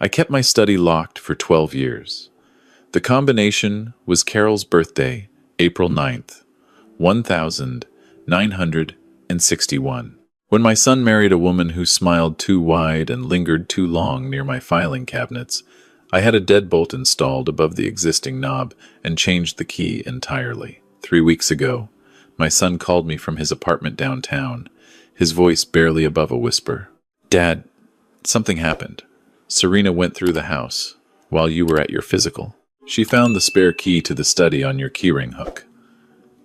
I kept my study locked for 12 years. The combination was Carol's birthday, April 9th, 1961. When my son married a woman who smiled too wide and lingered too long near my filing cabinets, I had a deadbolt installed above the existing knob and changed the key entirely. 3 weeks ago, my son called me from his apartment downtown, his voice barely above a whisper. "Dad, something happened. Serena went through the house while you were at your physical. She found the spare key to the study on your keyring hook.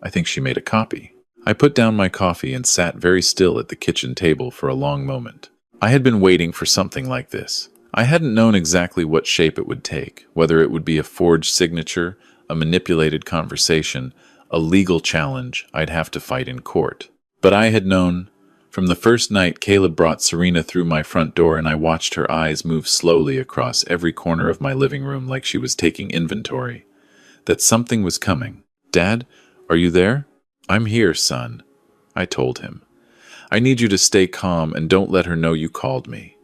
I think she made a copy." I put down my coffee and sat very still at the kitchen table for a long moment. I had been waiting for something like this. I hadn't known exactly what shape it would take, whether it would be a forged signature, a manipulated conversation, a legal challenge I'd have to fight in court. But I had known from the first night Caleb brought Serena through my front door and I watched her eyes move slowly across every corner of my living room like she was taking inventory, that something was coming. "Dad, are you there?" "I'm here, son," I told him. "I need you to stay calm and don't let her know you called me.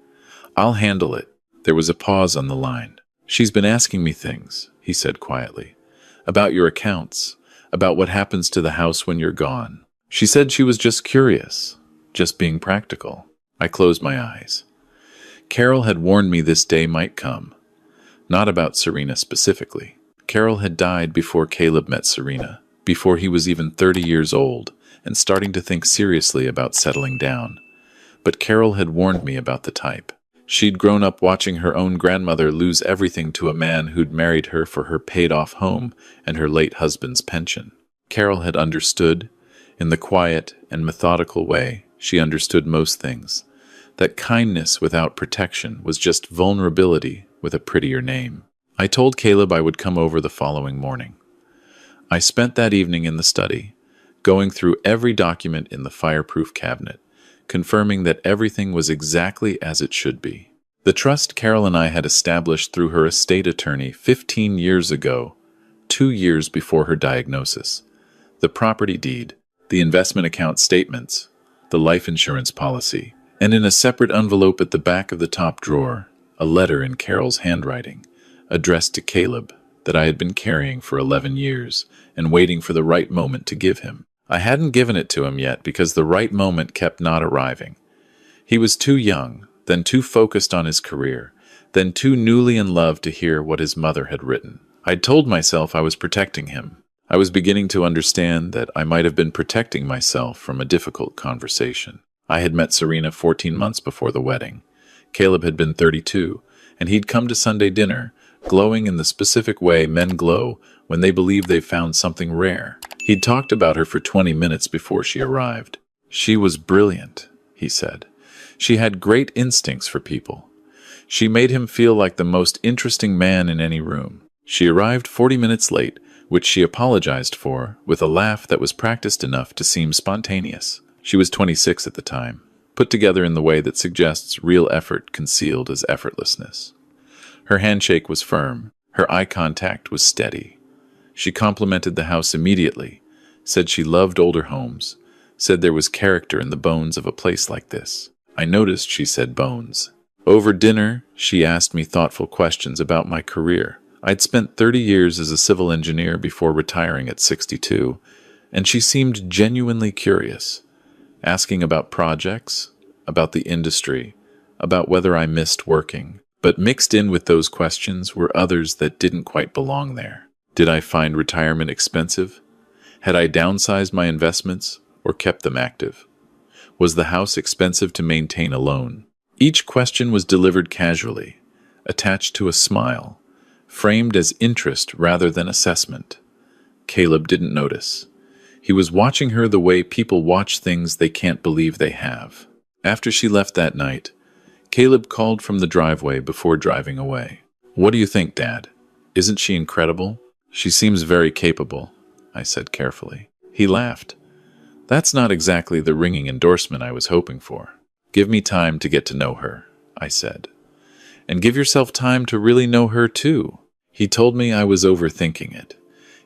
I'll handle it." There was a pause on the line. "She's been asking me things," he said quietly. "About your accounts, about what happens to the house when you're gone. She said she was just curious, just being practical." I closed my eyes. Carol had warned me this day might come. Not about Serena specifically. Carol had died before Caleb met Serena, before he was even 30 years old and starting to think seriously about settling down. But Carol had warned me about the type. She'd grown up watching her own grandmother lose everything to a man who'd married her for her paid-off home and her late husband's pension. Carol had understood, in the quiet and methodical way she understood most things, that kindness without protection was just vulnerability with a prettier name. I told Caleb I would come over the following morning. I spent that evening in the study, going through every document in the fireproof cabinet, confirming that everything was exactly as it should be. The trust Carol and I had established through her estate attorney 15 years ago, 2 years before her diagnosis. The property deed, the investment account statements, the life insurance policy, and in a separate envelope at the back of the top drawer, a letter in Carol's handwriting, addressed to Caleb, that I had been carrying for 11 years and waiting for the right moment to give him. I hadn't given it to him yet because the right moment kept not arriving. He was too young, then too focused on his career, then too newly in love to hear what his mother had written. I'd told myself I was protecting him. I was beginning to understand that I might have been protecting myself from a difficult conversation. I had met Serena 14 months before the wedding. Caleb had been 32, and he'd come to Sunday dinner, glowing in the specific way men glow when they believe they've found something rare. He'd talked about her for 20 minutes before she arrived. "She was brilliant," he said. "She had great instincts for people. She made him feel like the most interesting man in any room. She arrived 40 minutes late, which she apologized for, with a laugh that was practiced enough to seem spontaneous. She was 26 at the time, put together in the way that suggests real effort concealed as effortlessness. Her handshake was firm. Her eye contact was steady. She complimented the house immediately, said she loved older homes, said there was character in the bones of a place like this. I noticed she said bones. Over dinner, she asked me thoughtful questions about my career. I'd spent 30 years as a civil engineer before retiring at 62, and she seemed genuinely curious, asking about projects, about the industry, about whether I missed working. But mixed in with those questions were others that didn't quite belong there. Did I find retirement expensive? Had I downsized my investments or kept them active? Was the house expensive to maintain alone? Each question was delivered casually, attached to a smile, framed as interest rather than assessment. Caleb didn't notice. He was watching her the way people watch things they can't believe they have. After she left that night, Caleb called from the driveway before driving away. "What do you think, Dad? Isn't she incredible?" "She seems very capable," I said carefully. He laughed. "That's not exactly the ringing endorsement I was hoping for." "Give me time to get to know her," I said. "And give yourself time to really know her too." He told me I was overthinking it.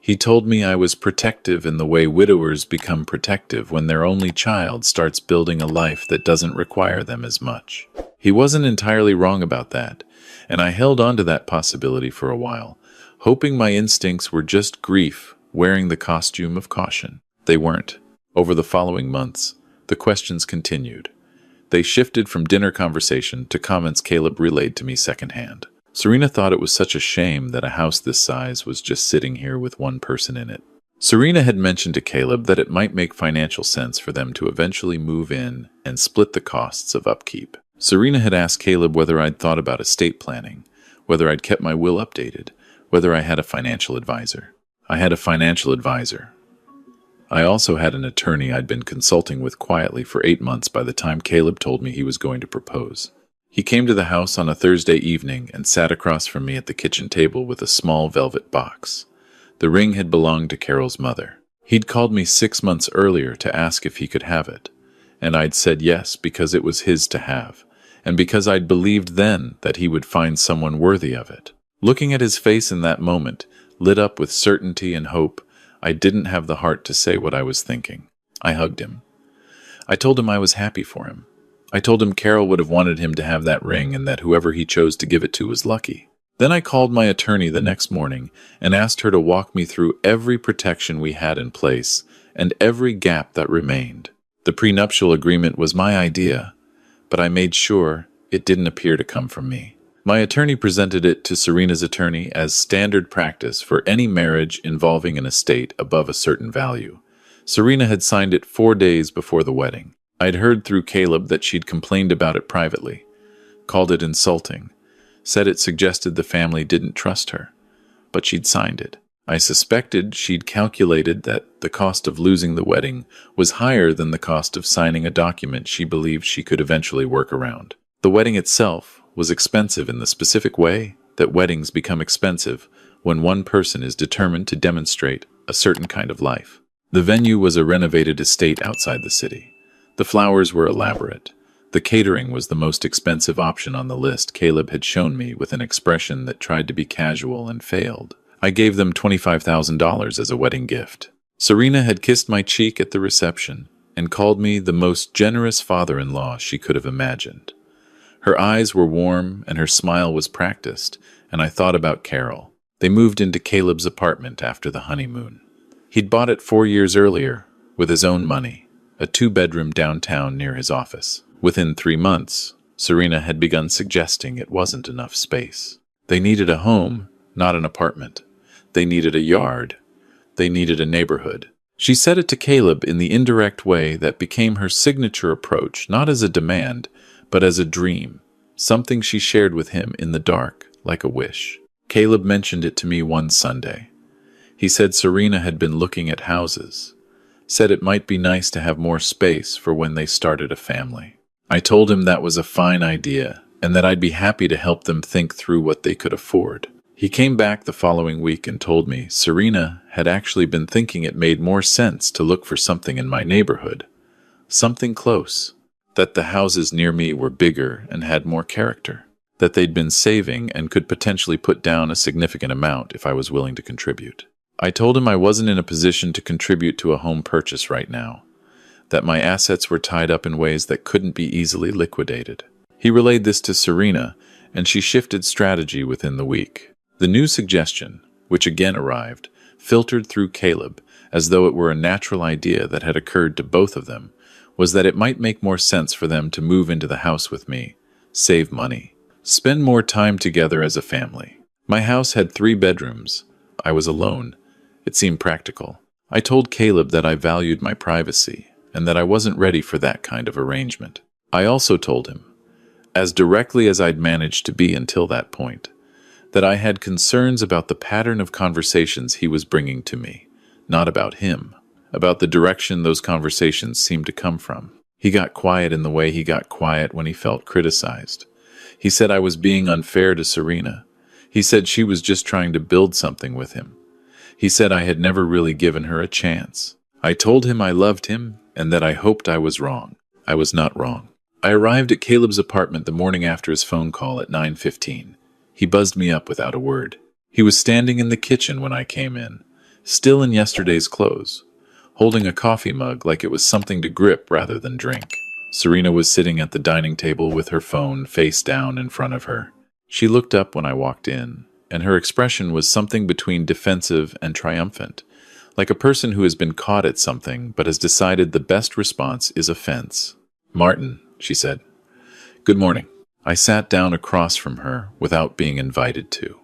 He told me I was protective in the way widowers become protective when their only child starts building a life that doesn't require them as much. He wasn't entirely wrong about that, and I held on to that possibility for a while, hoping my instincts were just grief wearing the costume of caution. They weren't. Over the following months, the questions continued. They shifted from dinner conversation to comments Caleb relayed to me secondhand. Serena thought it was such a shame that a house this size was just sitting here with one person in it. Serena had mentioned to Caleb that it might make financial sense for them to eventually move in and split the costs of upkeep. Serena had asked Caleb whether I'd thought about estate planning, whether I'd kept my will updated, whether I had a financial advisor. I had a financial advisor. I also had an attorney I'd been consulting with quietly for 8 months by the time Caleb told me he was going to propose. He came to the house on a Thursday evening and sat across from me at the kitchen table with a small velvet box. The ring had belonged to Carol's mother. He'd called me 6 months earlier to ask if he could have it, and I'd said yes because it was his to have, and because I'd believed then that he would find someone worthy of it. Looking at his face in that moment, lit up with certainty and hope, I didn't have the heart to say what I was thinking. I hugged him. I told him I was happy for him. I told him Carol would have wanted him to have that ring and that whoever he chose to give it to was lucky. Then I called my attorney the next morning and asked her to walk me through every protection we had in place and every gap that remained. The prenuptial agreement was my idea, but I made sure it didn't appear to come from me. My attorney presented it to Serena's attorney as standard practice for any marriage involving an estate above a certain value. Serena had signed it 4 days before the wedding. I'd heard through Caleb that she'd complained about it privately, called it insulting, said it suggested the family didn't trust her, but she'd signed it. I suspected she'd calculated that the cost of losing the wedding was higher than the cost of signing a document she believed she could eventually work around. The wedding itself was expensive in the specific way that weddings become expensive when one person is determined to demonstrate a certain kind of life. The venue was a renovated estate outside the city. The flowers were elaborate. The catering was the most expensive option on the list Caleb had shown me with an expression that tried to be casual and failed. I gave them $25,000 as a wedding gift. Serena had kissed my cheek at the reception and called me the most generous father-in-law she could have imagined. Her eyes were warm and her smile was practiced, and I thought about Carol. They moved into Caleb's apartment after the honeymoon. He'd bought it 4 years earlier with his own money. A 2-bedroom downtown near his office. Within 3 months, Serena had begun suggesting it wasn't enough space. They needed a home, not an apartment. They needed a yard. They needed a neighborhood. She said it to Caleb in the indirect way that became her signature approach, not as a demand, but as a dream, something she shared with him in the dark, like a wish. Caleb mentioned it to me one Sunday. He said Serena had been looking at houses, said it might be nice to have more space for when they started a family. I told him that was a fine idea and that I'd be happy to help them think through what they could afford. He came back the following week and told me Serena had actually been thinking it made more sense to look for something in my neighborhood, something close, that the houses near me were bigger and had more character, that they'd been saving and could potentially put down a significant amount if I was willing to contribute. I told him I wasn't in a position to contribute to a home purchase right now, that my assets were tied up in ways that couldn't be easily liquidated. He relayed this to Serena, and she shifted strategy within the week. The new suggestion, which again arrived, filtered through Caleb as though it were a natural idea that had occurred to both of them, was that it might make more sense for them to move into the house with me, save money, spend more time together as a family. My house had 3 bedrooms. I was alone. It seemed practical. I told Caleb that I valued my privacy and that I wasn't ready for that kind of arrangement. I also told him, as directly as I'd managed to be until that point, that I had concerns about the pattern of conversations he was bringing to me, not about him, about the direction those conversations seemed to come from. He got quiet in the way he got quiet when he felt criticized. He said I was being unfair to Serena. He said she was just trying to build something with him. He said I had never really given her a chance. I told him I loved him and that I hoped I was wrong. I was not wrong. I arrived at Caleb's apartment the morning after his phone call at 9:15. He buzzed me up without a word. He was standing in the kitchen when I came in, still in yesterday's clothes, holding a coffee mug like it was something to grip rather than drink. Serena was sitting at the dining table with her phone face down in front of her. She looked up when I walked in, and her expression was something between defensive and triumphant, like a person who has been caught at something but has decided the best response is offense. "Martin," she said. "Good morning." I sat down across from her without being invited to.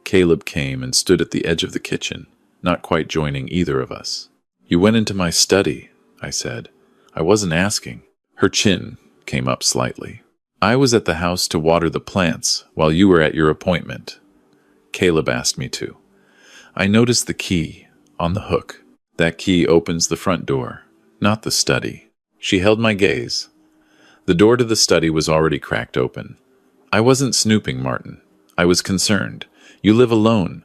Caleb came and stood at the edge of the kitchen, not quite joining either of us. "You went into my study," I said. "I wasn't asking." Her chin came up slightly. "I was at the house to water the plants while you were at your appointment. Caleb asked me to. I noticed the key on the hook. That key opens the front door, not the study." She held my gaze. The door to the study was already cracked open. "I wasn't snooping, Martin. I was concerned. You live alone.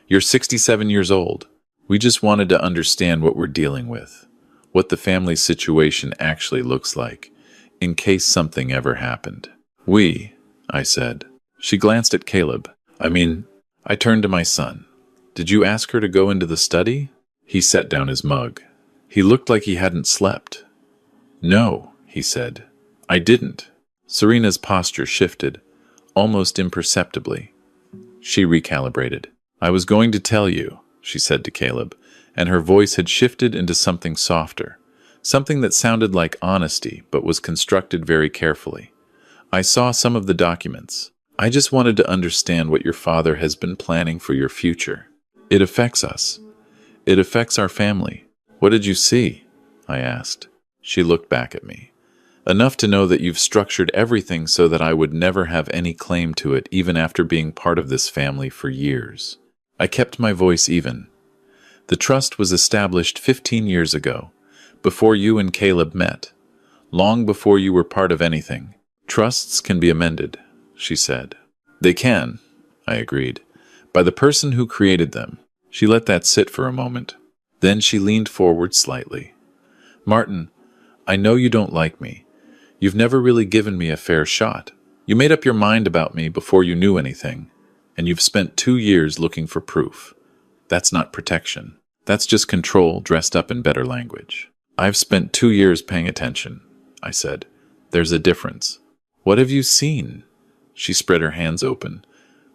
You're 67 years old. We just wanted to understand what we're dealing with, what the family situation actually looks like, in case something ever happened." "We," I said. She glanced at Caleb. I turned to my son. "Did you ask her to go into the study?" He set down his mug. He looked like he hadn't slept. "No," he said. "I didn't." Serena's posture shifted, almost imperceptibly. She recalibrated. "I was going to tell you," she said to Caleb, and her voice had shifted into something softer, something that sounded like honesty but was constructed very carefully. "I saw some of the documents. I just wanted to understand what your father has been planning for your future. It affects us. It affects our family." "What did you see?" I asked. She looked back at me. "Enough to know that you've structured everything so that I would never have any claim to it, even after being part of this family for years." I kept my voice even. "The trust was established 15 years ago, before you and Caleb met, long before you were part of anything. Trusts can be amended," she said. "They can," I agreed, "by the person who created them." She let that sit for a moment. Then she leaned forward slightly. "Martin, I know you don't like me. You've never really given me a fair shot. You made up your mind about me before you knew anything, and you've spent 2 years looking for proof. That's not protection. That's just control dressed up in better language." "I've spent 2 years paying attention," I said. "There's a difference." "What have you seen?" She spread her hands open.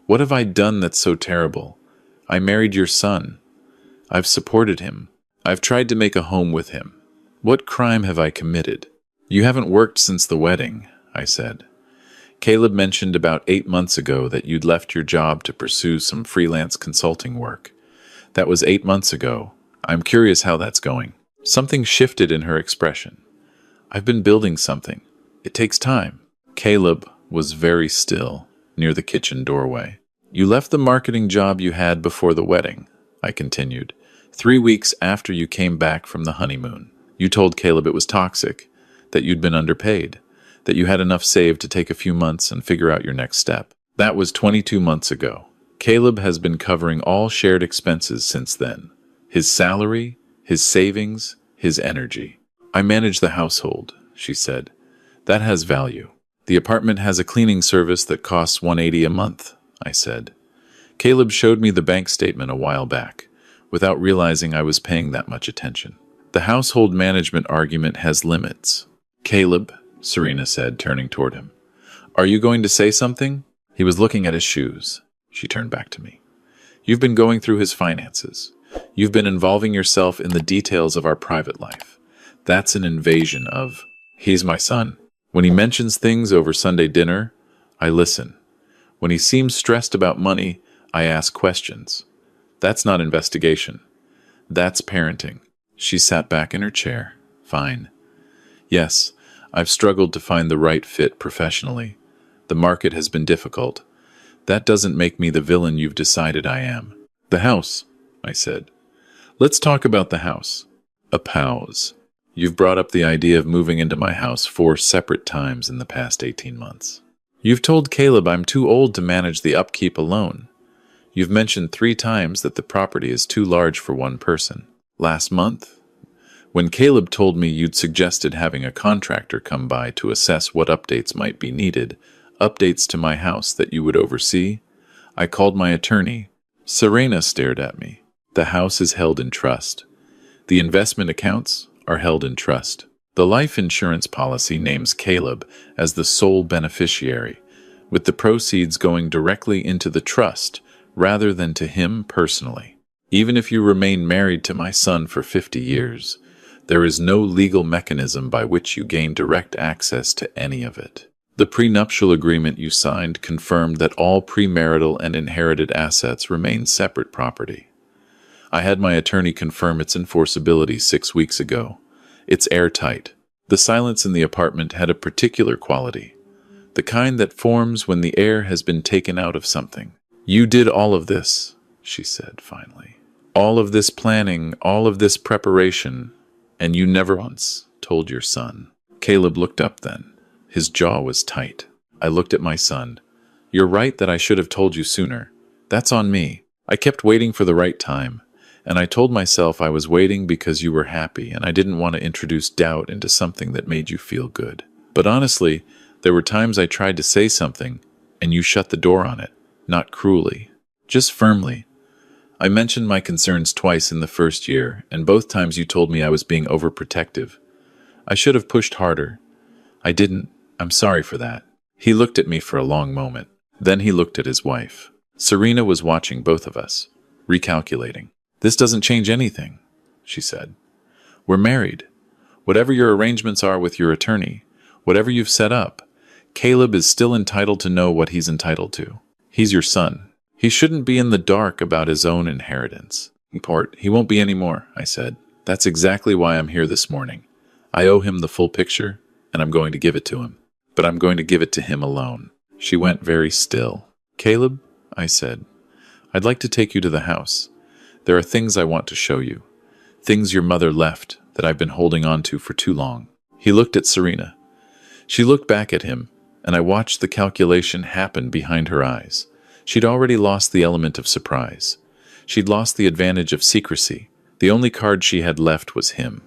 "What have I done that's so terrible? I married your son. I've supported him. I've tried to make a home with him. What crime have I committed?" "You haven't worked since the wedding," I said. "Caleb mentioned about 8 months ago that you'd left your job to pursue some freelance consulting work. That was 8 months ago. I'm curious how that's going." Something shifted in her expression. "I've been building something. It takes time." Caleb was very still, near the kitchen doorway. "You left the marketing job you had before the wedding," I continued, 3 weeks after you came back from the honeymoon. You told Caleb it was toxic, that you'd been underpaid, that you had enough saved to take a few months and figure out your next step. That was 22 months ago. Caleb has been covering all shared expenses since then. His salary, his savings, his energy. "I manage the household," she said. "That has value. The apartment has a cleaning service that costs $180 a month," I said. Caleb showed me the bank statement a while back, without realizing I was paying that much attention. "The household management argument has limits." "Caleb," Serena said, turning toward him. "Are you going to say something?" He was looking at his shoes. She turned back to me. "You've been going through his finances. You've been involving yourself in the details of our private life. That's an invasion of, he's my son. When he mentions things over Sunday dinner, I listen. When he seems stressed about money, I ask questions. That's not investigation. That's parenting." She sat back in her chair. "Fine. Yes, I've struggled to find the right fit professionally. The market has been difficult. That doesn't make me the villain you've decided I am." "The house," I said. "Let's talk about the house." A pause. "You've brought up the idea of moving into my house 4 separate times in the past 18 months. You've told Caleb I'm too old to manage the upkeep alone. You've mentioned 3 times that the property is too large for one person. Last month, when Caleb told me you'd suggested having a contractor come by to assess what updates might be needed, updates to my house that you would oversee, I called my attorney." Serena stared at me. The house is held in trust. The investment accounts are held in trust. The life insurance policy names Caleb as the sole beneficiary, with the proceeds going directly into the trust rather than to him personally. Even if you remain married to my son for 50 years, there is no legal mechanism by which you gain direct access to any of it. The prenuptial agreement you signed confirmed that all premarital and inherited assets remain separate property. I had my attorney confirm its enforceability 6 weeks ago. It's airtight. The silence in the apartment had a particular quality, the kind that forms when the air has been taken out of something. "You did all of this," she said finally. "All of this planning, all of this preparation, and you never once told your son." Caleb looked up then. His jaw was tight. I looked at my son. "You're right that I should have told you sooner. That's on me. I kept waiting for the right time. And I told myself I was waiting because you were happy and I didn't want to introduce doubt into something that made you feel good. But honestly, there were times I tried to say something and you shut the door on it, not cruelly, just firmly. I mentioned my concerns twice in the first year, and both times you told me I was being overprotective. I should have pushed harder. I didn't. I'm sorry for that." He looked at me for a long moment. Then he looked at his wife. Serena was watching both of us, recalculating. "This doesn't change anything," she said. "We're married. Whatever your arrangements are with your attorney, whatever you've set up, Caleb is still entitled to know what he's entitled to. He's your son. He shouldn't be in the dark about his own inheritance." "He won't be anymore," I said. "That's exactly why I'm here this morning. I owe him the full picture, and I'm going to give it to him. But I'm going to give it to him alone." She went very still. "Caleb," I said, "I'd like to take you to the house. There are things I want to show you. Things your mother left that I've been holding on to for too long." He looked at Serena. She looked back at him, and I watched the calculation happen behind her eyes. She'd already lost the element of surprise. She'd lost the advantage of secrecy. The only card she had left was him.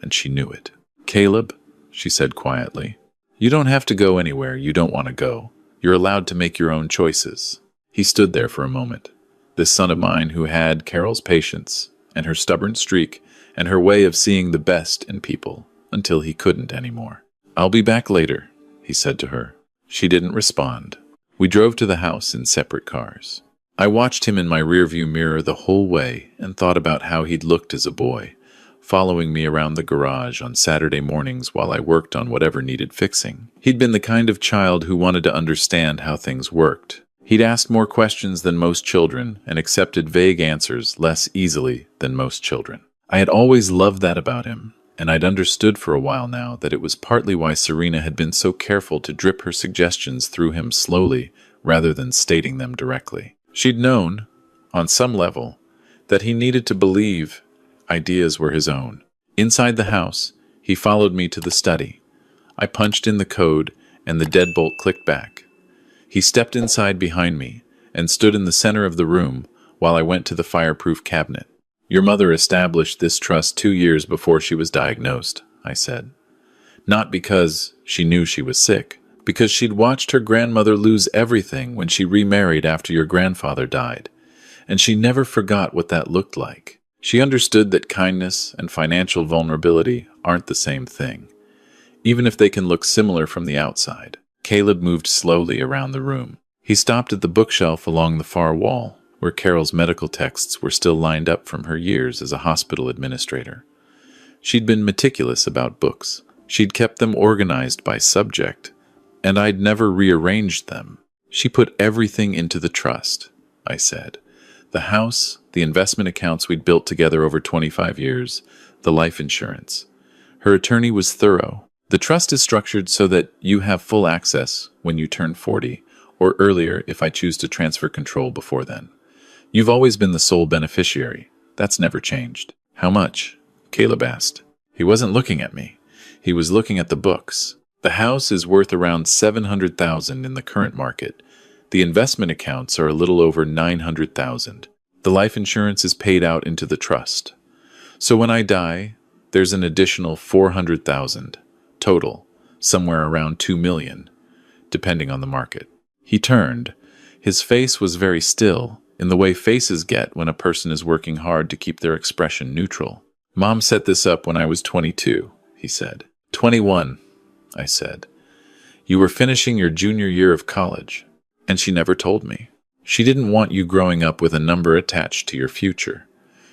And she knew it. "Caleb," she said quietly, "you don't have to go anywhere you don't want to go. You're allowed to make your own choices." He stood there for a moment. This son of mine who had Carol's patience, and her stubborn streak, and her way of seeing the best in people, until he couldn't anymore. "I'll be back later," he said to her. She didn't respond. We drove to the house in separate cars. I watched him in my rearview mirror the whole way and thought about how he'd looked as a boy, following me around the garage on Saturday mornings while I worked on whatever needed fixing. He'd been the kind of child who wanted to understand how things worked. He'd asked more questions than most children and accepted vague answers less easily than most children. I had always loved that about him, and I'd understood for a while now that it was partly why Serena had been so careful to drip her suggestions through him slowly rather than stating them directly. She'd known, on some level, that he needed to believe ideas were his own. Inside the house, he followed me to the study. I punched in the code, and the deadbolt clicked back. He stepped inside behind me and stood in the center of the room while I went to the fireproof cabinet. "Your mother established this trust 2 years before she was diagnosed," I said. "Not because she knew she was sick, because she'd watched her grandmother lose everything when she remarried after your grandfather died, and she never forgot what that looked like. She understood that kindness and financial vulnerability aren't the same thing, even if they can look similar from the outside." Caleb moved slowly around the room. He stopped at the bookshelf along the far wall, where Carol's medical texts were still lined up from her years as a hospital administrator. She'd been meticulous about books. She'd kept them organized by subject, and I'd never rearranged them. "She put everything into the trust," I said. "The house, the investment accounts we'd built together over 25 years, the life insurance. Her attorney was thorough. The trust is structured so that you have full access when you turn 40, or earlier if I choose to transfer control before then. You've always been the sole beneficiary. That's never changed." "How much?" Caleb asked. He wasn't looking at me. He was looking at the books. "The house is worth around $700,000 in the current market. The investment accounts are a little over $900,000. The life insurance is paid out into the trust. So when I die, there's an additional $400,000. Total, somewhere around $2 million, depending on the market." He turned. His face was very still, in the way faces get when a person is working hard to keep their expression neutral. Mom set this up when I was 22, he said. 21, I said. You were finishing your junior year of college, and she never told me. She didn't want you growing up with a number attached to your future.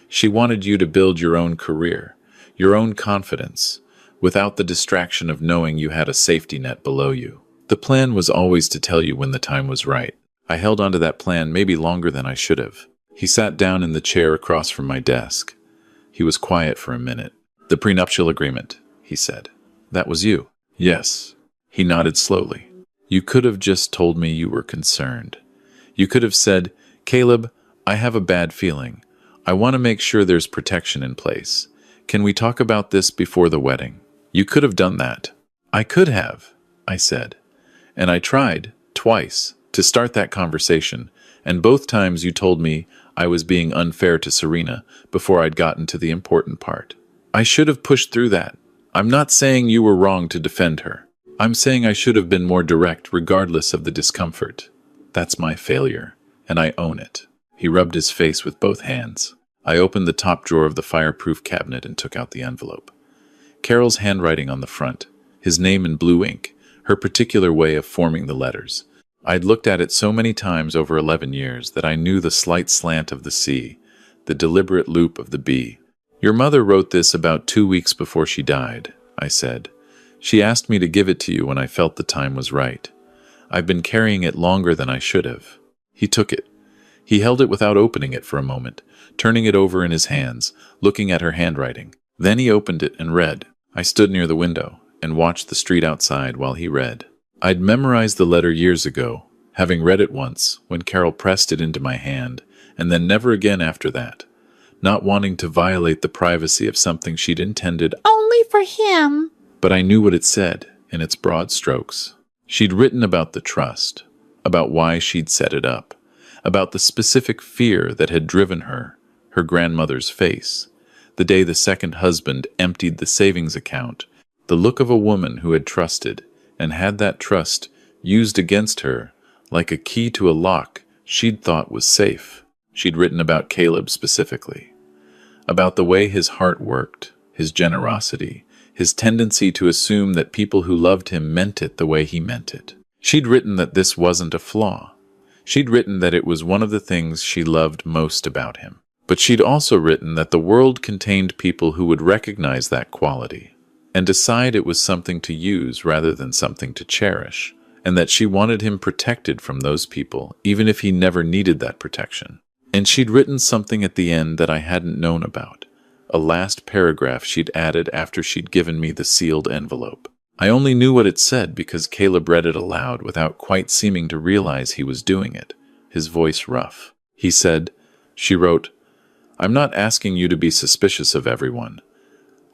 She wanted you to build your own career, your own confidence, without the distraction of knowing you had a safety net below you. The plan was always to tell you when the time was right. I held onto that plan maybe longer than I should have. He sat down in the chair across from my desk. He was quiet for a minute. The prenuptial agreement, he said. That was you. Yes. He nodded slowly. You could have just told me you were concerned. You could have said, Caleb, I have a bad feeling. I want to make sure there's protection in place. Can we talk about this before the wedding? You could have done that. I could have, I said. And I tried, twice, to start that conversation, and both times you told me I was being unfair to Serena before I'd gotten to the important part. I should have pushed through that. I'm not saying you were wrong to defend her. I'm saying I should have been more direct regardless of the discomfort. That's my failure, and I own it. He rubbed his face with both hands. I opened the top drawer of the fireproof cabinet and took out the envelope. Carol's handwriting on the front, his name in blue ink, her particular way of forming the letters. I'd looked at it so many times over 11 years that I knew the slight slant of the C, the deliberate loop of the B. Your mother wrote this about 2 weeks before she died, I said. She asked me to give it to you when I felt the time was right. I've been carrying it longer than I should have. He took it. He held it without opening it for a moment, turning it over in his hands, looking at her handwriting. Then he opened it and read. I stood near the window and watched the street outside while he read. I'd memorized the letter years ago, having read it once when Carol pressed it into my hand, and then never again after that, not wanting to violate the privacy of something she'd intended only for him. But I knew what it said in its broad strokes. She'd written about the trust, about why she'd set it up, about the specific fear that had driven her grandmother's face, the day the second husband emptied the savings account, the look of a woman who had trusted and had that trust used against her like a key to a lock she'd thought was safe. She'd written about Caleb specifically, about the way his heart worked, his generosity, his tendency to assume that people who loved him meant it the way he meant it. She'd written that this wasn't a flaw. She'd written that it was one of the things she loved most about him. But she'd also written that the world contained people who would recognize that quality and decide it was something to use rather than something to cherish, and that she wanted him protected from those people, even if he never needed that protection. And she'd written something at the end that I hadn't known about, a last paragraph she'd added after she'd given me the sealed envelope. I only knew what it said because Caleb read it aloud without quite seeming to realize he was doing it, his voice rough. He said, she wrote, I'm not asking you to be suspicious of everyone.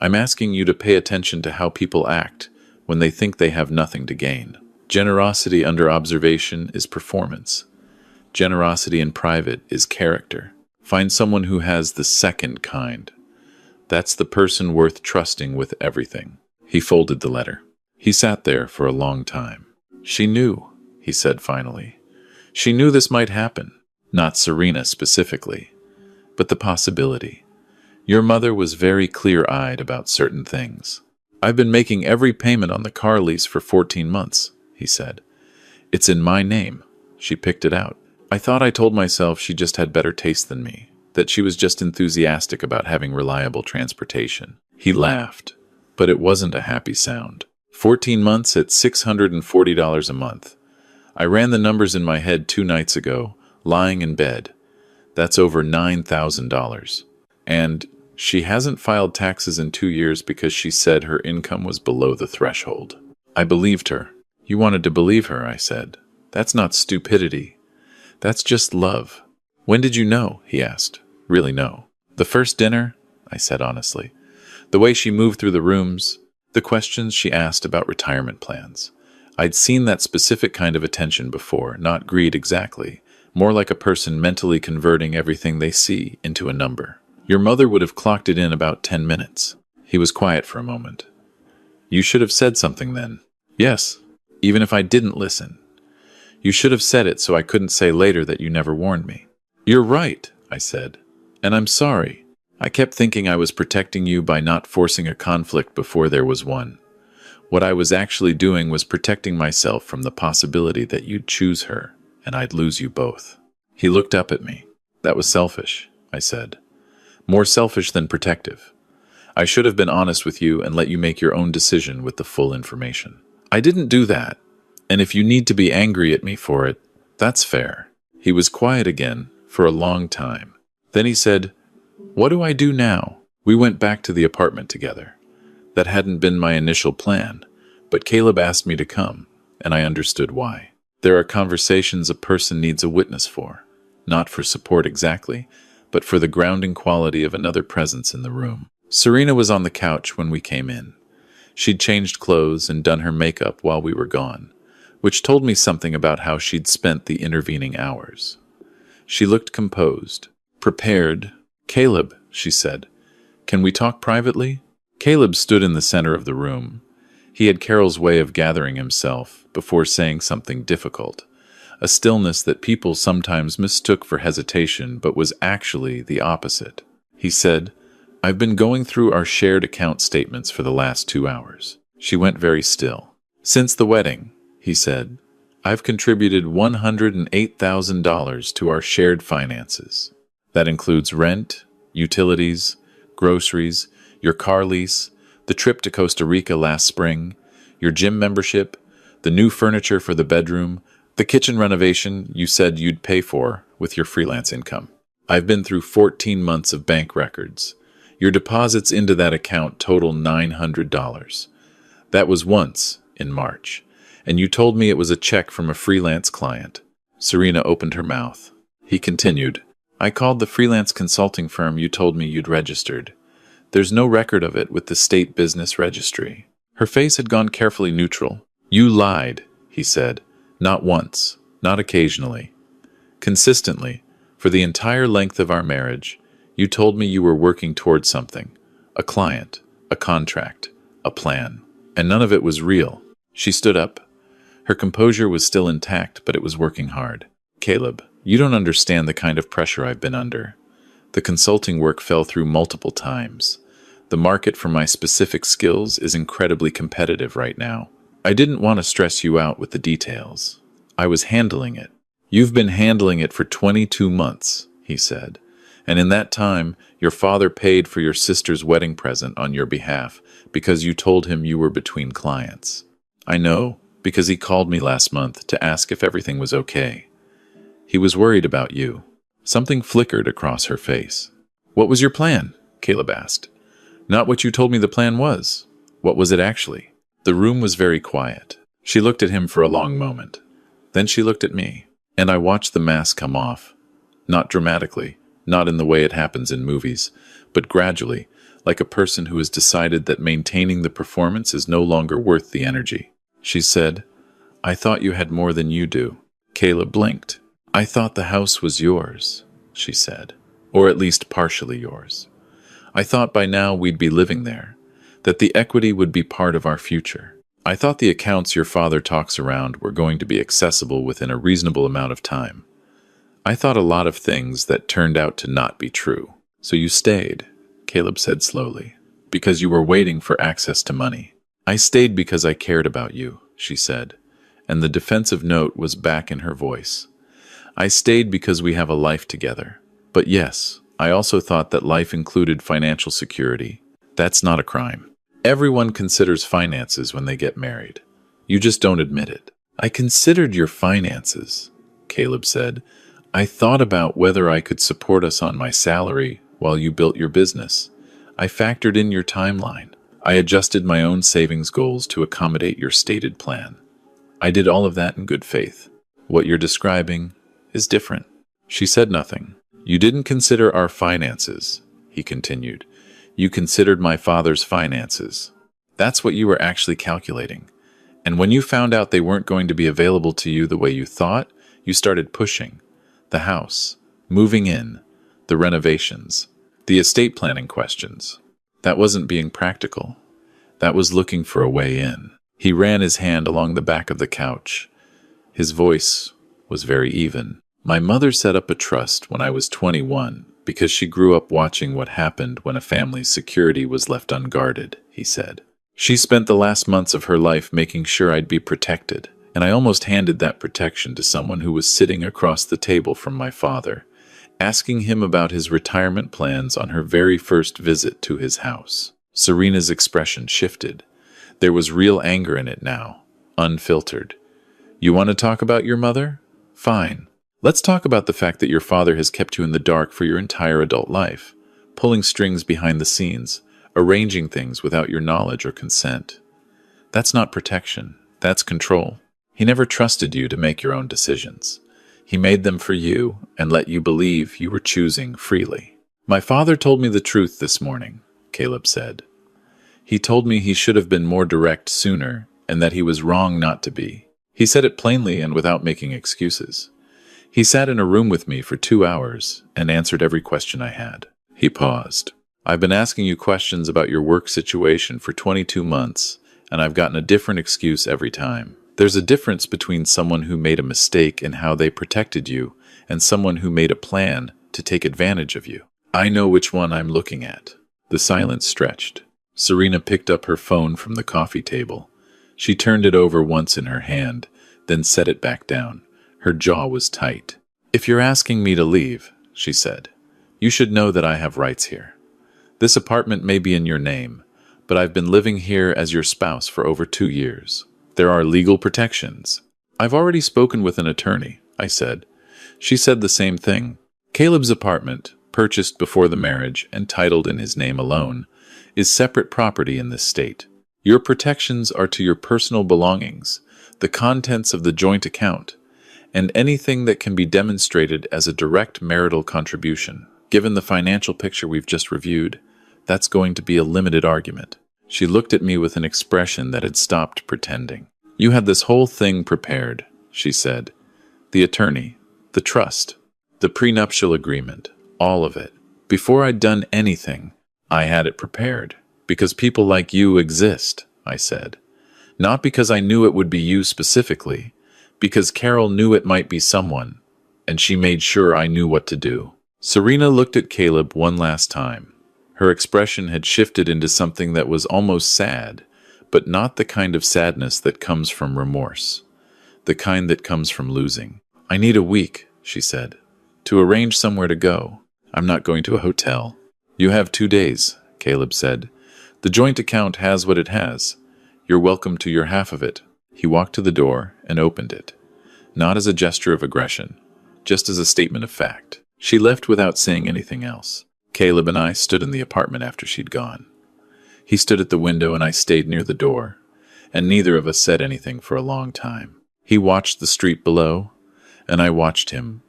I'm asking you to pay attention to how people act when they think they have nothing to gain. Generosity under observation is performance. Generosity in private is character. Find someone who has the second kind. That's the person worth trusting with everything. He folded the letter. He sat there for a long time. She knew, he said finally. She knew this might happen. Not Serena specifically, but the possibility. Your mother was very clear-eyed about certain things. I've been making every payment on the car lease for 14 months, he said. It's in my name. She picked it out. I thought I told myself she just had better taste than me, that she was just enthusiastic about having reliable transportation. He laughed, but it wasn't a happy sound. 14 months at $640 a month. I ran the numbers in my head 2 nights ago, lying in bed. That's over $9,000. And she hasn't filed taxes in 2 years because she said her income was below the threshold. I believed her. You wanted to believe her, I said. That's not stupidity. That's just love. When did you know? He asked. Really know. The first dinner? I said honestly. The way she moved through the rooms, the questions she asked about retirement plans. I'd seen that specific kind of attention before, not greed exactly, more like a person mentally converting everything they see into a number. Your mother would have clocked it in about 10 minutes. He was quiet for a moment. You should have said something then. Yes, even if I didn't listen. You should have said it so I couldn't say later that you never warned me. You're right, I said. And I'm sorry. I kept thinking I was protecting you by not forcing a conflict before there was one. What I was actually doing was protecting myself from the possibility that you'd choose her, and I'd lose you both. He looked up at me. That was selfish, I said. More selfish than protective. I should have been honest with you and let you make your own decision with the full information. I didn't do that, and if you need to be angry at me for it, that's fair. He was quiet again for a long time. Then he said, "What do I do now?" We went back to the apartment together. That hadn't been my initial plan, but Caleb asked me to come, and I understood why. There are conversations a person needs a witness for, not for support exactly, but for the grounding quality of another presence in the room. Serena was on the couch when we came in. She'd changed clothes and done her makeup while we were gone, which told me something about how she'd spent the intervening hours. She looked composed, prepared. "Caleb," she said, "can we talk privately?" Caleb stood in the center of the room. He had Carol's way of gathering himself before saying something difficult, a stillness that people sometimes mistook for hesitation but was actually the opposite. He said, "I've been going through our shared account statements for the last 2 hours." She went very still. "Since the wedding," he said, "I've contributed $108,000 to our shared finances. That includes rent, utilities, groceries, your car lease, the trip to Costa Rica last spring, your gym membership, the new furniture for the bedroom, the kitchen renovation you said you'd pay for with your freelance income. I've been through 14 months of bank records. Your deposits into that account total $900. That was once, in March, and you told me it was a check from a freelance client." Serena opened her mouth. He continued, "I called the freelance consulting firm you told me you'd registered. There's no record of it with the state business registry." Her face had gone carefully neutral. "You lied," he said. "Not once, not occasionally. Consistently, for the entire length of our marriage, you told me you were working towards something, a client, a contract, a plan, and none of it was real." She stood up. Her composure was still intact, but it was working hard. "Caleb, you don't understand the kind of pressure I've been under. The consulting work fell through multiple times. The market for my specific skills is incredibly competitive right now. I didn't want to stress you out with the details. I was handling it." "You've been handling it for 22 months, he said. "And in that time, your father paid for your sister's wedding present on your behalf because you told him you were between clients." "I know, because he called me last month to ask if everything was okay. He was worried about you." Something flickered across her face. "What was your plan?" Caleb asked. "Not what you told me the plan was. What was it actually?" The room was very quiet. She looked at him for a long moment. Then she looked at me, and I watched the mask come off. Not dramatically, not in the way it happens in movies, but gradually, like a person who has decided that maintaining the performance is no longer worth the energy. She said, "I thought you had more than you do." Caleb blinked. "I thought the house was yours," she said, "or at least partially yours. I thought by now we'd be living there, that the equity would be part of our future. I thought the accounts your father talks around were going to be accessible within a reasonable amount of time. I thought a lot of things that turned out to not be true. So you stayed," Caleb said slowly, "because you were waiting for access to money." "I stayed because I cared about you," she said, and the defensive note was back in her voice. "I stayed because we have a life together. But yes, I also thought that life included financial security. That's not a crime. Everyone considers finances when they get married. You just don't admit it." "I considered your finances," Caleb said. "I thought about whether I could support us on my salary while you built your business. I factored in your timeline. I adjusted my own savings goals to accommodate your stated plan. I did all of that in good faith. What you're describing is different." She said nothing. "You didn't consider our finances," he continued. "You considered my father's finances. That's what you were actually calculating. And when you found out they weren't going to be available to you the way you thought, you started pushing. The house, moving in, the renovations, the estate planning questions. That wasn't being practical. That was looking for a way in." He ran his hand along the back of the couch. His voice was very even. My mother set up a trust when I was 21 because she grew up watching what happened when a family's security was left unguarded, he said. She spent the last months of her life making sure I'd be protected, and I almost handed that protection to someone who was sitting across the table from my father, asking him about his retirement plans on her very first visit to his house. Serena's expression shifted. There was real anger in it now, unfiltered. You want to talk about your mother? Fine. Let's talk about the fact that your father has kept you in the dark for your entire adult life, pulling strings behind the scenes, arranging things without your knowledge or consent. That's not protection. That's control. He never trusted you to make your own decisions. He made them for you and let you believe you were choosing freely. My father told me the truth this morning, Caleb said. He told me he should have been more direct sooner and that he was wrong not to be. He said it plainly and without making excuses. He sat in a room with me for 2 hours and answered every question I had. He paused. I've been asking you questions about your work situation for 22 months, and I've gotten a different excuse every time. There's a difference between someone who made a mistake in how they protected you and someone who made a plan to take advantage of you. I know which one I'm looking at. The silence stretched. Serena picked up her phone from the coffee table. She turned it over once in her hand, then set it back down. Her jaw was tight. If you're asking me to leave, she said, you should know that I have rights here. This apartment may be in your name, but I've been living here as your spouse for over 2 years. There are legal protections. I've already spoken with an attorney, I said. She said the same thing. Caleb's apartment, purchased before the marriage and titled in his name alone, is separate property in this state. Your protections are to your personal belongings, the contents of the joint account, and anything that can be demonstrated as a direct marital contribution. Given the financial picture we've just reviewed, that's going to be a limited argument. She looked at me with an expression that had stopped pretending. You had this whole thing prepared, she said. The attorney, the trust, the prenuptial agreement, all of it. Before I'd done anything, I had it prepared. Because people like you exist, I said. Not because I knew it would be you specifically, because Carol knew it might be someone, and she made sure I knew what to do. Serena looked at Caleb one last time. Her expression had shifted into something that was almost sad, but not the kind of sadness that comes from remorse. The kind that comes from losing. I need a week, she said, to arrange somewhere to go. I'm not going to a hotel. You have 2 days, Caleb said. The joint account has what it has. You're welcome to your half of it. He walked to the door and opened it. Not as a gesture of aggression, just as a statement of fact. She left without saying anything else. Caleb and I stood in the apartment after she'd gone. He stood at the window and I stayed near the door, and neither of us said anything for a long time. He watched the street below, and I watched him,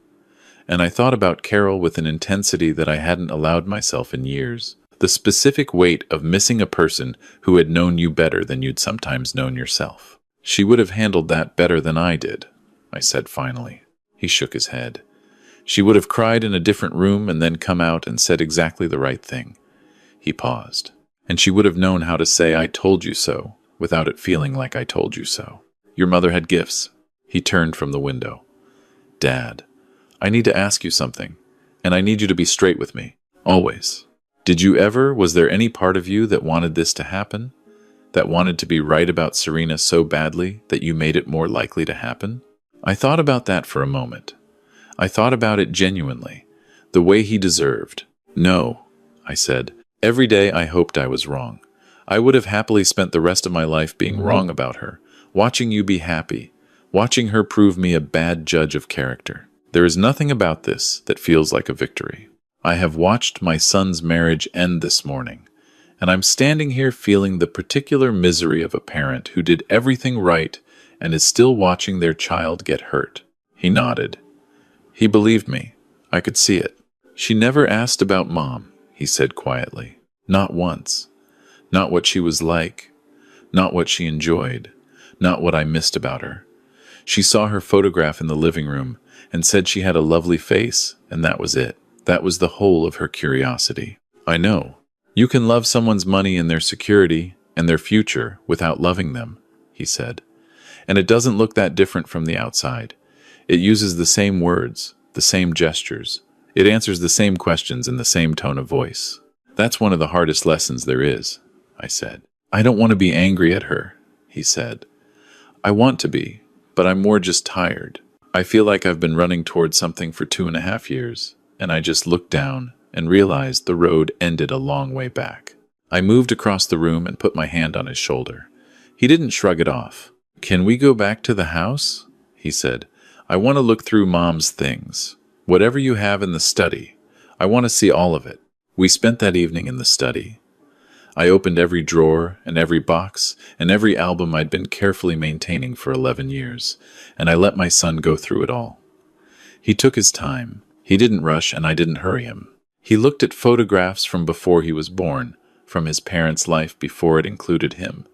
and I thought about Carol with an intensity that I hadn't allowed myself in years. The specific weight of missing a person who had known you better than you'd sometimes known yourself. She would have handled that better than I did, I said finally. He shook his head. She would have cried in a different room and then come out and said exactly the right thing. He paused. And she would have known how to say, I told you so, without it feeling like I told you so. Your mother had gifts. He turned from the window. Dad, I need to ask you something, and I need you to be straight with me. Always. Was there any part of you that wanted this to happen? That wanted to be right about Serena so badly that you made it more likely to happen? I thought about that for a moment. I thought about it genuinely, the way he deserved. No, I said. Every day I hoped I was wrong. I would have happily spent the rest of my life being wrong about her, watching you be happy, watching her prove me a bad judge of character. There is nothing about this that feels like a victory. I have watched my son's marriage end this morning, and I'm standing here feeling the particular misery of a parent who did everything right and is still watching their child get hurt. He nodded. He believed me. I could see it. She never asked about Mom, he said quietly. Not once. Not what she was like. Not what she enjoyed. Not what I missed about her. She saw her photograph in the living room and said she had a lovely face, and that was it. That was the whole of her curiosity. I know. You can love someone's money and their security and their future without loving them, he said. And it doesn't look that different from the outside. It uses the same words, the same gestures. It answers the same questions in the same tone of voice. That's one of the hardest lessons there is, I said. I don't want to be angry at her, he said. I want to be, but I'm more just tired. I feel like I've been running towards something for 2.5 years, and I just looked down and realized the road ended a long way back. I moved across the room and put my hand on his shoulder. He didn't shrug it off. Can we go back to the house? He said. I want to look through Mom's things. Whatever you have in the study. I want to see all of it. We spent that evening in the study. I opened every drawer and every box and every album I'd been carefully maintaining for 11 years, and I let my son go through it all. He took his time. He didn't rush, and I didn't hurry him. He looked at photographs from before he was born, from his parents' life before it included him,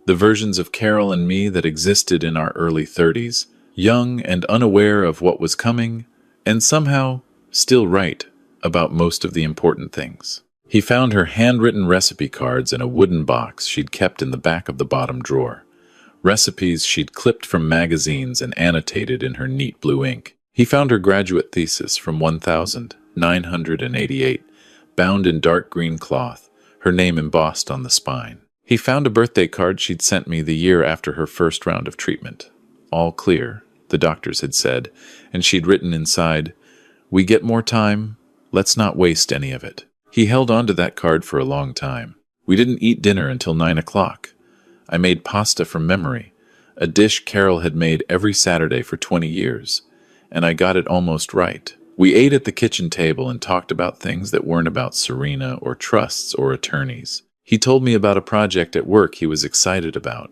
the versions of Carol and me that existed in our early 30s, young and unaware of what was coming, and somehow still right about most of the important things. He found her handwritten recipe cards in a wooden box she'd kept in the back of the bottom drawer, recipes she'd clipped from magazines and annotated in her neat blue ink. He found her graduate thesis from 1988, bound in dark green cloth, her name embossed on the spine. He found a birthday card she'd sent me the year after her first round of treatment. All clear, the doctors had said, and she'd written inside, "We get more time, let's not waste any of it." He held on to that card for a long time. We didn't eat dinner until 9 o'clock. I made pasta from memory, a dish Carol had made every Saturday for 20 years, and I got it almost right. We ate at the kitchen table and talked about things that weren't about Serena or trusts or attorneys. He told me about a project at work he was excited about.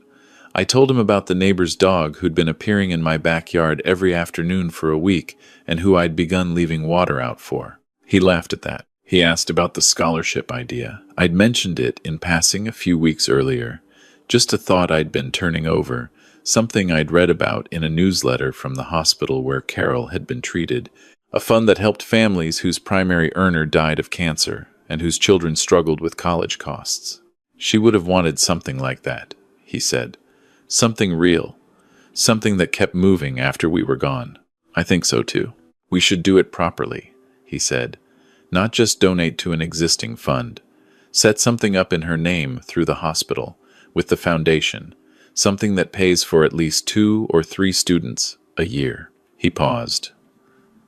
I told him about the neighbor's dog who'd been appearing in my backyard every afternoon for a week and who I'd begun leaving water out for. He laughed at that. He asked about the scholarship idea. I'd mentioned it in passing a few weeks earlier, just a thought I'd been turning over, something I'd read about in a newsletter from the hospital where Carol had been treated, a fund that helped families whose primary earner died of cancer and whose children struggled with college costs. She would have wanted something like that, he said. Something real. Something that kept moving after we were gone. I think so too. We should do it properly, he said. Not just donate to an existing fund. Set something up in her name through the hospital, with the foundation, something that pays for at least 2 or 3 students a year. He paused.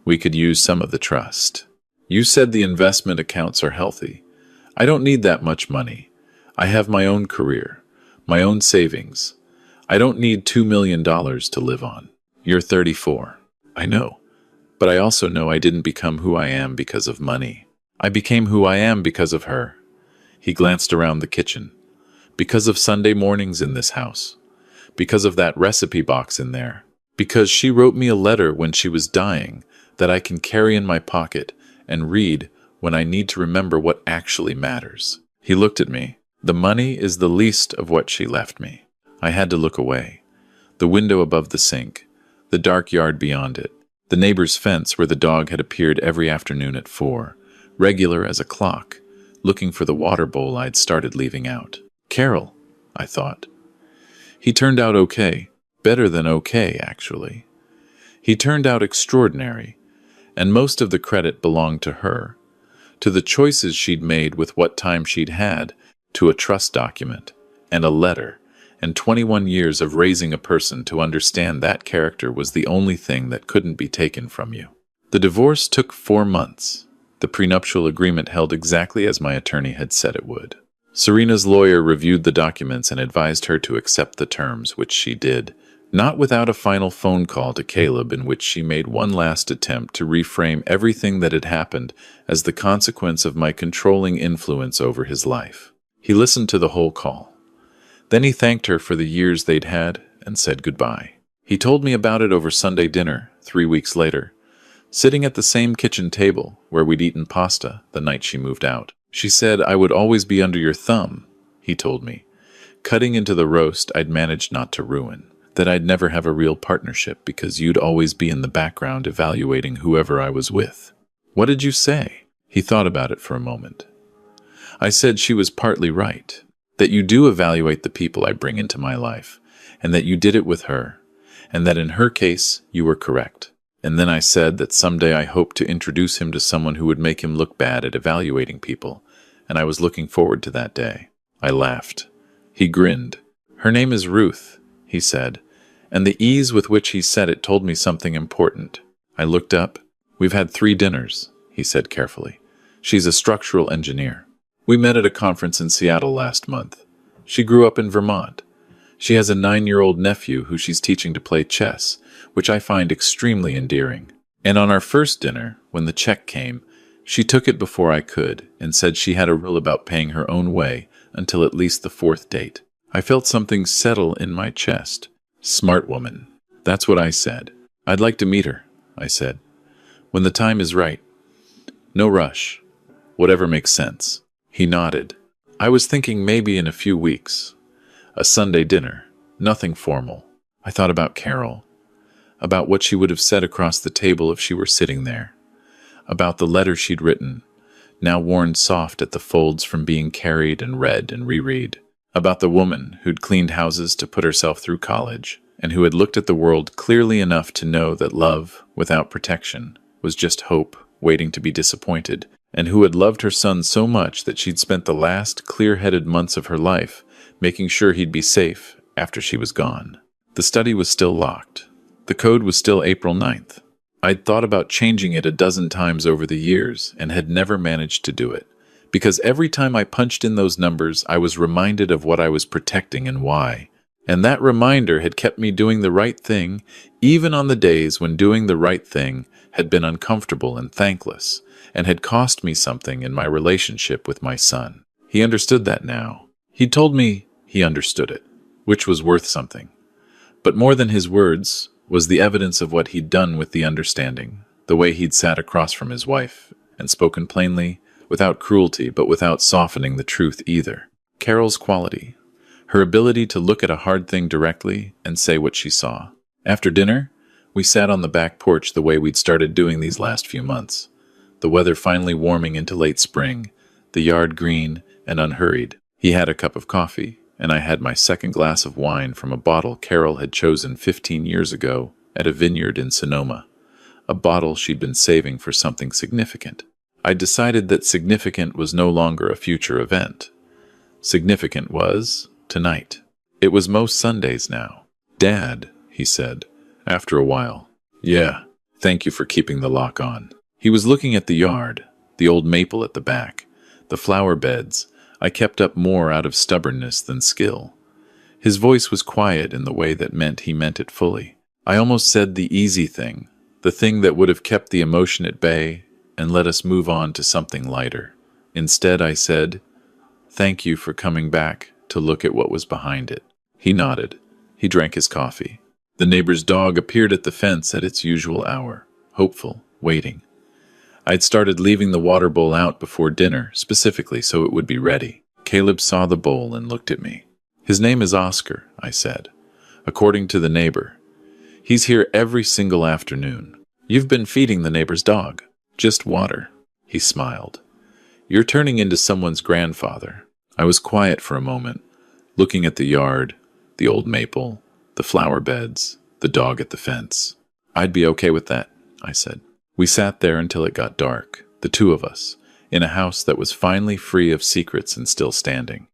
We could use some of the trust. You said the investment accounts are healthy. I don't need that much money. I have my own career, my own savings. I don't need $2 million to live on. You're 34. I know. But I also know I didn't become who I am because of money. I became who I am because of her. He glanced around the kitchen. Because of Sunday mornings in this house. Because of that recipe box in there. Because she wrote me a letter when she was dying that I can carry in my pocket and read when I need to remember what actually matters. He looked at me. The money is the least of what she left me. I had to look away. The window above the sink. The dark yard beyond it. The neighbor's fence where the dog had appeared every afternoon at 4, regular as a clock, looking for the water bowl I'd started leaving out. Carol, I thought. He turned out okay. Better than okay, actually. He turned out extraordinary, and most of the credit belonged to her, to the choices she'd made with what time she'd had, to a trust document, and a letter, and 21 years of raising a person to understand that character was the only thing that couldn't be taken from you. The divorce took 4 months. The prenuptial agreement held exactly as my attorney had said it would. Serena's lawyer reviewed the documents and advised her to accept the terms, which she did, not without a final phone call to Caleb in which she made one last attempt to reframe everything that had happened as the consequence of my controlling influence over his life. He listened to the whole call. Then he thanked her for the years they'd had and said goodbye. He told me about it over Sunday dinner 3 weeks later, sitting at the same kitchen table where we'd eaten pasta the night she moved out. She said I would always be under your thumb, he told me, cutting into the roast I'd managed not to ruin, that I'd never have a real partnership because you'd always be in the background evaluating whoever I was with. What did you say? He thought about it for a moment. I said she was partly right. That you do evaluate the people I bring into my life, and that you did it with her, and that in her case you were correct, And then I said that someday I hoped to introduce him to someone who would make him look bad at evaluating people, and I was looking forward to that day. I laughed. He grinned. "Her name is Ruth," he said, and the ease with which he said it told me something important. I looked up. "We've had 3 dinners," he said carefully. "She's a structural engineer. We met at a conference in Seattle last month. She grew up in Vermont. She has a 9-year-old nephew who she's teaching to play chess, which I find extremely endearing. And on our first dinner, when the check came, she took it before I could and said she had a rule about paying her own way until at least the 4th date. I felt something settle in my chest. Smart woman. That's what I said. "I'd like to meet her," I said. "When the time is right. No rush. Whatever makes sense." He nodded. "I was thinking maybe in a few weeks. A Sunday dinner. Nothing formal." I thought about Carol. About what she would have said across the table if she were sitting there. About the letter she'd written, now worn soft at the folds from being carried and read and reread. About the woman who'd cleaned houses to put herself through college, and who had looked at the world clearly enough to know that love, without protection, was just hope waiting to be disappointed, and who had loved her son so much that she'd spent the last clear-headed months of her life making sure he'd be safe after she was gone. The study was still locked. The code was still April 9th. I'd thought about changing it a dozen times over the years and had never managed to do it, because every time I punched in those numbers, I was reminded of what I was protecting and why. And that reminder had kept me doing the right thing, even on the days when doing the right thing had been uncomfortable and thankless, and had cost me something in my relationship with my son. He understood that now. He'd told me he understood it, which was worth something. But more than his words was the evidence of what he'd done with the understanding, the way he'd sat across from his wife and spoken plainly, without cruelty but without softening the truth either. Carol's quality, her ability to look at a hard thing directly and say what she saw. After dinner, we sat on the back porch the way we'd started doing these last few months, the weather finally warming into late spring, the yard green and unhurried. He had a cup of coffee, and I had my second glass of wine from a bottle Carol had chosen 15 years ago at a vineyard in Sonoma, a bottle she'd been saving for something significant. I decided that significant was no longer a future event. Significant was tonight. It was most Sundays now. "Dad," he said, after a while. "Yeah, thank you for keeping the lock on." He was looking at the yard, the old maple at the back, the flower beds. I kept up more out of stubbornness than skill. His voice was quiet in the way that meant he meant it fully. I almost said the easy thing, the thing that would have kept the emotion at bay and let us move on to something lighter. Instead, I said, "Thank you for coming back to look at what was behind it." He nodded. He drank his coffee. The neighbor's dog appeared at the fence at its usual hour, hopeful, waiting. I'd started leaving the water bowl out before dinner, specifically so it would be ready. Caleb saw the bowl and looked at me. "His name is Oscar," I said, "according to the neighbor. He's here every single afternoon. You've been feeding the neighbor's dog." "Just water." He smiled. "You're turning into someone's grandfather." I was quiet for a moment, looking at the yard, the old maple, the flower beds, the dog at the fence. "I'd be okay with that," I said. We sat there until it got dark, the two of us, in a house that was finally free of secrets and still standing.